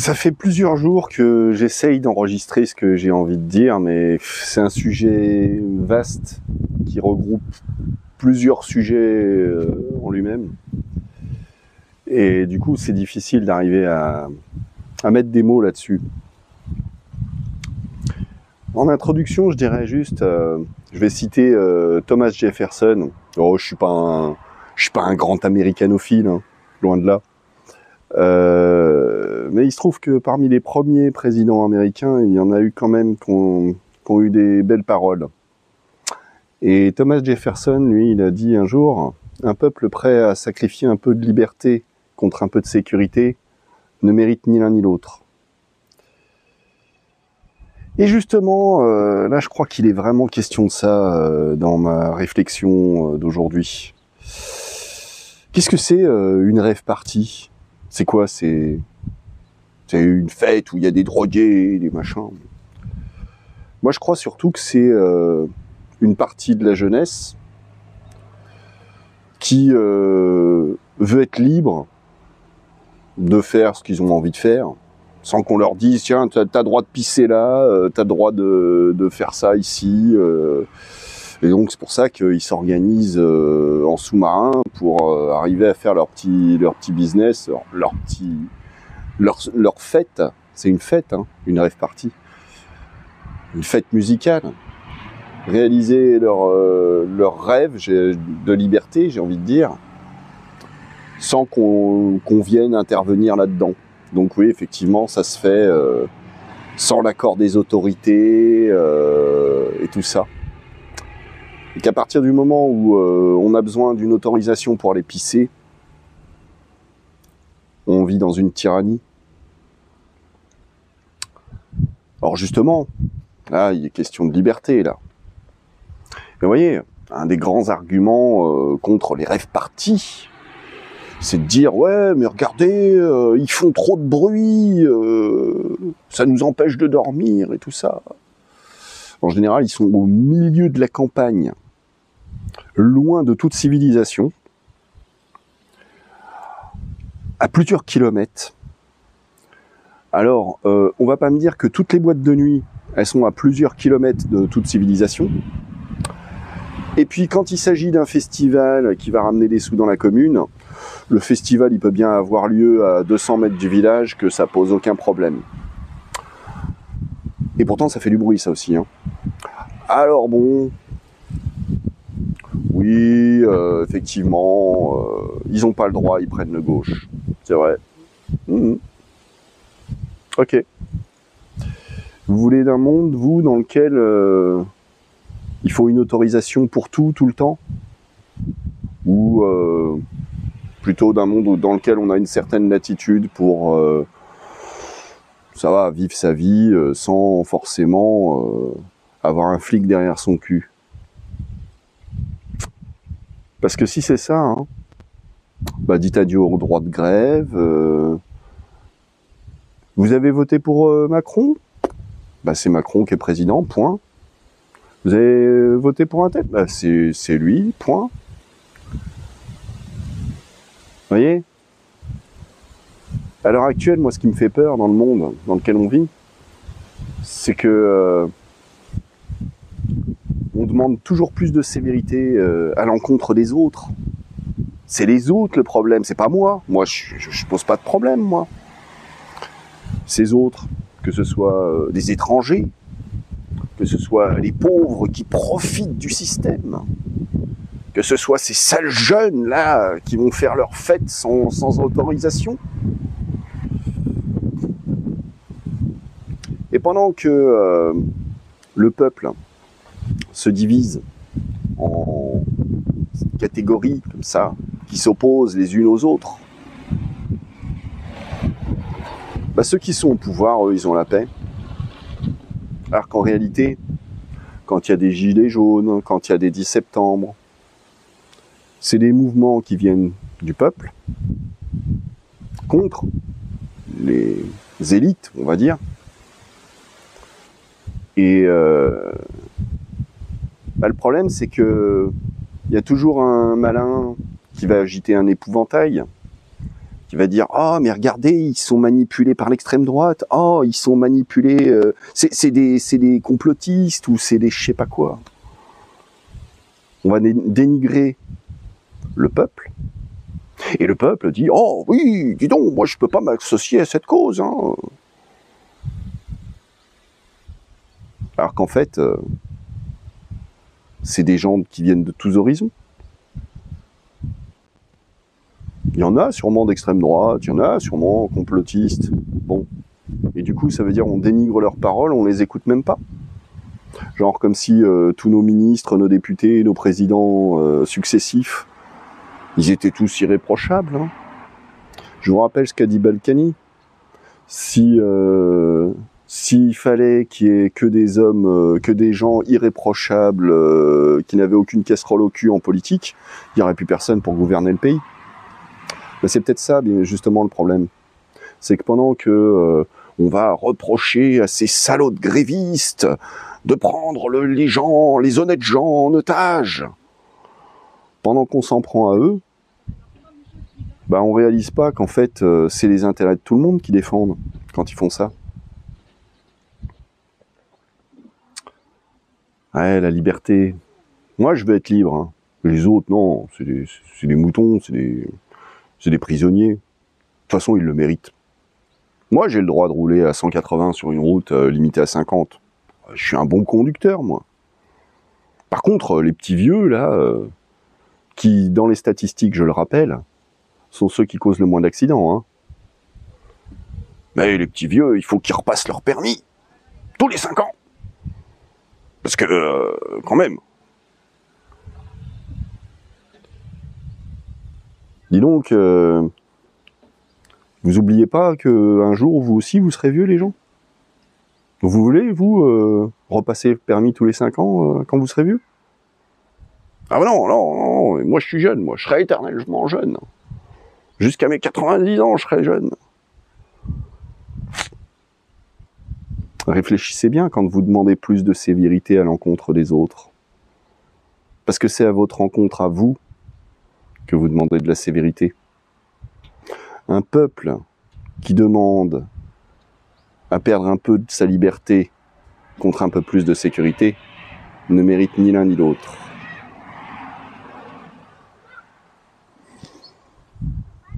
Ça fait plusieurs jours que j'essaye d'enregistrer ce que j'ai envie de dire, mais c'est un sujet vaste qui regroupe plusieurs sujets en lui-même. Et du coup, c'est difficile d'arriver à mettre des mots là-dessus. En introduction, je dirais juste, je vais citer Thomas Jefferson. Oh, je suis pas un grand américanophile, hein, loin de là. Mais il se trouve que parmi les premiers présidents américains, il y en a eu quand même qui ont eu des belles paroles. Et Thomas Jefferson, lui, il a dit un jour, un peuple prêt à sacrifier un peu de liberté contre un peu de sécurité ne mérite ni l'un ni l'autre. Et justement, là, je crois qu'il est vraiment question de ça dans ma réflexion d'aujourd'hui. Qu'est-ce que c'est une rave party ? C'est quoi ? C'est une fête où il y a des drogués, des machins. Moi, je crois surtout que c'est une partie de la jeunesse qui veut être libre de faire ce qu'ils ont envie de faire, sans qu'on leur dise « Tiens, t'as droit de pisser là, t'as droit de faire ça ici. » Et donc, c'est pour ça qu'ils s'organisent en sous-marin pour arriver à faire leur petit business, leur fête. C'est une fête, hein, une rave party. Une fête musicale. Réaliser leur rêve de liberté, j'ai envie de dire, sans qu'on vienne intervenir là-dedans. Donc oui, effectivement, ça se fait sans l'accord des autorités et tout ça. Et qu'à partir du moment où on a besoin d'une autorisation pour aller pisser, on vit dans une tyrannie. Alors justement, là, il est question de liberté, là. Mais vous voyez, un des grands arguments contre les rave parties, c'est de dire « Ouais, mais regardez, ils font trop de bruit, ça nous empêche de dormir et tout ça. » En général, ils sont au milieu de la campagne, loin de toute civilisation, à plusieurs kilomètres. Alors, on va pas me dire que toutes les boîtes de nuit, elles sont à plusieurs kilomètres de toute civilisation. Et puis, quand il s'agit d'un festival qui va ramener des sous dans la commune, le festival, il peut bien avoir lieu à 200 mètres du village, que ça pose aucun problème. Et pourtant, ça fait du bruit, ça aussi, hein. Alors bon, oui, effectivement, ils n'ont pas le droit, ils prennent le gauche. C'est vrai. Ok. Vous voulez d'un monde, vous, dans lequel il faut une autorisation pour tout le temps ? Ou plutôt d'un monde dans lequel on a une certaine latitude pour, ça va, vivre sa vie sans forcément avoir un flic derrière son cul. Parce que si c'est ça, hein, bah dites adieu au droit de grève. Vous avez voté pour Macron ? Bah c'est Macron qui est président, point. Vous avez voté pour un tel ? Bah c'est lui, point. Vous voyez ? À l'heure actuelle, moi, ce qui me fait peur dans le monde dans lequel on vit, c'est que on demande toujours plus de sévérité à l'encontre des autres. C'est les autres le problème, c'est pas moi. Moi, je pose pas de problème, moi. Ces autres, que ce soit des étrangers, que ce soit les pauvres qui profitent du système, que ce soit ces sales jeunes là qui vont faire leur fête sans autorisation. Et pendant que le peuple se divise en catégories comme ça, qui s'opposent les unes aux autres, bah ceux qui sont au pouvoir, eux, ils ont la paix. Alors qu'en réalité, quand il y a des gilets jaunes, quand il y a des 10 septembre, c'est des mouvements qui viennent du peuple contre les élites, on va dire. Et bah, le problème, c'est que il y a toujours un malin qui va agiter un épouvantail, qui va dire « Ah, mais regardez, ils sont manipulés par l'extrême droite. Oh, ils sont manipulés... c'est des complotistes ou c'est des je sais pas quoi. » On va dénigrer le peuple. Et le peuple dit « Oh oui, dis donc, moi je peux pas m'associer à cette cause. Hein. » Alors qu'en fait, c'est des gens qui viennent de tous horizons. Il y en a sûrement d'extrême droite, il y en a sûrement complotistes. Bon. Et du coup, ça veut dire on dénigre leurs paroles, on les écoute même pas. Genre comme si tous nos ministres, nos députés, nos présidents successifs, ils étaient tous irréprochables. Hein. Je vous rappelle ce qu'a dit Balkany. S'il fallait qu'il y ait que des hommes, que des gens irréprochables, qui n'avaient aucune casserole au cul en politique, il n'y aurait plus personne pour gouverner le pays. Ben c'est peut-être ça, justement, le problème. C'est que pendant que on va reprocher à ces salauds de grévistes de prendre les gens, les honnêtes gens en otage, pendant qu'on s'en prend à eux, ben on réalise pas qu'en fait, c'est les intérêts de tout le monde qui défendent quand ils font ça. Ouais, la liberté. Moi, je veux être libre. Hein. Les autres, non, c'est des moutons, c'est des prisonniers. De toute façon, ils le méritent. Moi, j'ai le droit de rouler à 180 sur une route limitée à 50. Je suis un bon conducteur, moi. Par contre, les petits vieux, là, qui, dans les statistiques, je le rappelle, sont ceux qui causent le moins d'accidents. Hein. Mais les petits vieux, il faut qu'ils repassent leur permis. Tous les 5 ans. Parce que, quand même. Dis donc, vous oubliez pas qu'un jour, vous aussi, vous serez vieux, les gens? Vous voulez, vous, repasser le permis tous les 5 ans quand vous serez vieux? Ah bah non, non, non, moi je suis jeune, moi je serai éternellement jeune. Jusqu'à mes 90 ans, je serai jeune. Réfléchissez bien quand vous demandez plus de sévérité à l'encontre des autres. Parce que c'est à votre rencontre à vous que vous demandez de la sévérité. Un peuple qui demande à perdre un peu de sa liberté contre un peu plus de sécurité ne mérite ni l'un ni l'autre.